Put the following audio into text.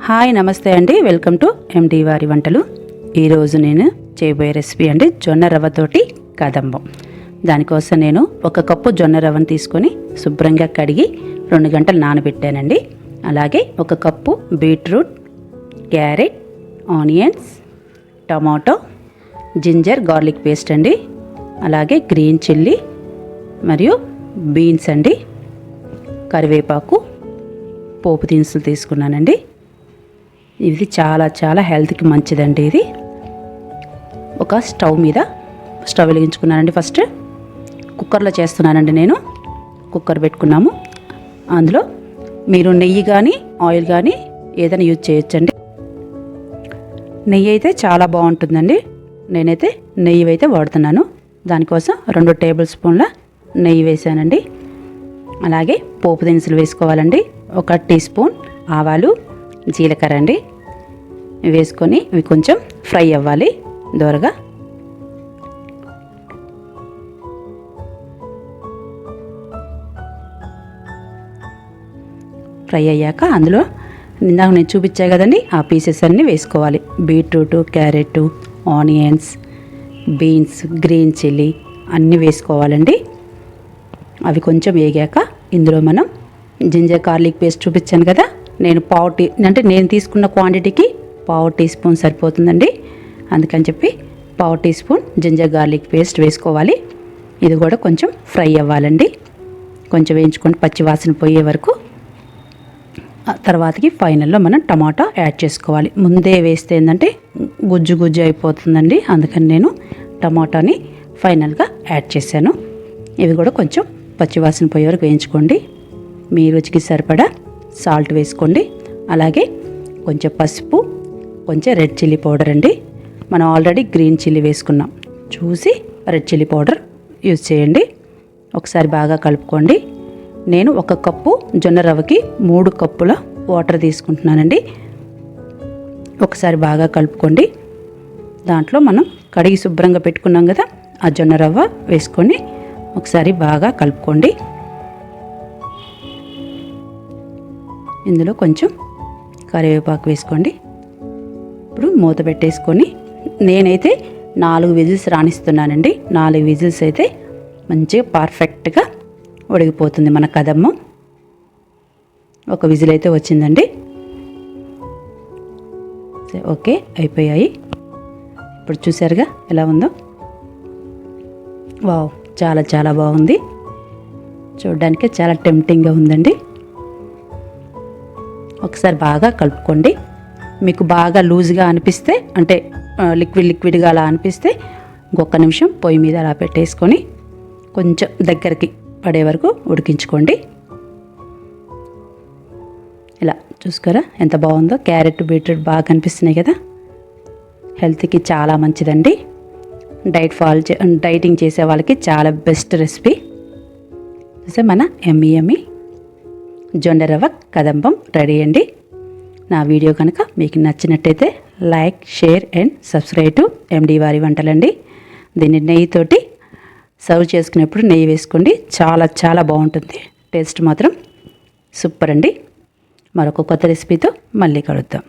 Hi నమస్తే అండి, welcome to ఎండి వారి వంటలు. ఈరోజు నేను చేయబోయే రెసిపీ అండి జొన్న రవ్వతోటి కదంబం. దానికోసం నేను 1 కప్పు జొన్న రవ్వను తీసుకొని శుభ్రంగా కడిగి 2 గంటలు నానబెట్టానండి. అలాగే 1 cup beetroot, carrot, onions, tomato, ginger garlic paste అండి, అలాగే గ్రీన్ చిల్లీ మరియు బీన్స్ అండి, కరివేపాకు, పోపు దినుసులు తీసుకున్నానండి. ఇది చాలా హెల్త్కి మంచిదండి. ఇది ఒక స్టవ్ వెలిగించుకున్నానండి. ఫస్ట్ కుక్కర్లో చేస్తున్నానండి. నేను కుక్కర్ పెట్టుకున్నాము. అందులో మీరు నెయ్యి కానీ ఆయిల్ కానీ ఏదైనా యూజ్ చేయొచ్చండి. నెయ్యి అయితే చాలా బాగుంటుందండి. నేనైతే నెయ్యి అయితే వాడుతున్నాను. దానికోసం 2 టేబుల్ స్పూన్ల నెయ్యి వేసానండి. అలాగే పోపు దినుసులు వేసుకోవాలండి. 1 టీ స్పూన్ ఆవాలు, జీలకర్ర అండి వేసుకొని ఇవి కొంచెం ఫ్రై అవ్వాలి దోరగా. ఫ్రై అయ్యాక అందులో ఇందాక నేను చూపించా కదండి, ఆ పీసెస్ అన్నీ వేసుకోవాలి. Beetroot, carrot, onions, beans, green chilli అన్నీ వేసుకోవాలండి. అవి కొంచెం వేగాక ఇందులో మనం జింజర్ గార్లిక్ పేస్ట్ చూపించాను కదా, నేను నేను తీసుకున్న క్వాంటిటీకి 1/2 టీ స్పూన్ సరిపోతుందండి. అందుకని చెప్పి 1/2 teaspoon ginger garlic paste వేసుకోవాలి. ఇది కూడా కొంచెం ఫ్రై అవ్వాలండి. కొంచెం వేయించుకొని పచ్చి వాసన పోయే వరకు. తర్వాతకి ఫైనల్లో మనం టమాటా యాడ్ చేసుకోవాలి. ముందే వేస్తే ఏంటంటే గుజ్జు అయిపోతుందండి. అందుకని నేను టమాటాని ఫైనల్గా యాడ్ చేశాను. ఇవి కూడా కొంచెం పచ్చి వాసన పోయే వరకు వేయించుకోండి. మీ రుచికి సరిపడా సాల్ట్ వేసుకోండి. అలాగే కొంచెం పసుపు, కొంచెం రెడ్ చిల్లీ పౌడర్ అండి. మనం ఆల్రెడీ గ్రీన్ చిల్లీ వేసుకున్నాం, చూసి రెడ్ చిల్లీ పౌడర్ యూజ్ చేయండి. ఒకసారి బాగా కలుపుకోండి. నేను 1 కప్పు జొన్న రవ్వకి 3 కప్పుల వాటర్ తీసుకుంటున్నానండి. ఒకసారి బాగా కలుపుకోండి. దాంట్లో మనం కడిగి శుభ్రంగా పెట్టుకున్నాం కదా, ఆ జొన్న రవ్వ వేసుకొని ఒకసారి బాగా కలుపుకోండి. ఇందులో కొంచెం కరివేపాకు వేసుకోండి. ఇప్పుడు మూత పెట్టేసుకొని నేనైతే 4 విజిల్స్ రాణిస్తున్నానండి. 4 విజిల్స్ అయితే మంచిగా పర్ఫెక్ట్గా ఉడికిపోతుంది మన కదమ్మం. 1 విజిల్ అయితే వచ్చిందండి. ఓకే, అయిపోయాయి. ఇప్పుడు చూసారుగా ఎలా ఉందో. వావ్, చాలా బాగుంది. చూడడానికి చాలా టెంప్టింగ్గా ఉందండి. ఒకసారి బాగా కలుపుకోండి. మీకు బాగా లూజ్గా అనిపిస్తే, అంటే లిక్విడ్గా అలా అనిపిస్తే 1 నిమిషం పొయ్యి మీద అలా పెట్టేసుకొని కొంచెం దగ్గరికి పడే వరకు ఉడికించుకోండి. ఇలా చూసుకోరా ఎంత బాగుందో. క్యారెట్, బీట్రూట్ బాగా కనిపిస్తున్నాయి కదా. హెల్త్కి చాలా మంచిదండి. డైటింగ్ చేసే వాళ్ళకి చాలా బెస్ట్ రెసిపీ. చూసే మన ఎమ్మి జొన్న రవ్వ కదంబం రెడీ అండి. నా వీడియో కనుక మీకు నచ్చినట్టయితే like, share and subscribe to ఎండి వారి వంటలండి. దీన్ని నెయ్యితోటి సర్వ్ చేసుకునేప్పుడు నెయ్యి వేసుకోండి. చాలా బాగుంటుంది. టేస్ట్ మాత్రం సూపర్ అండి. మరొక కొత్త రెసిపీతో మళ్ళీ కలుద్దాం.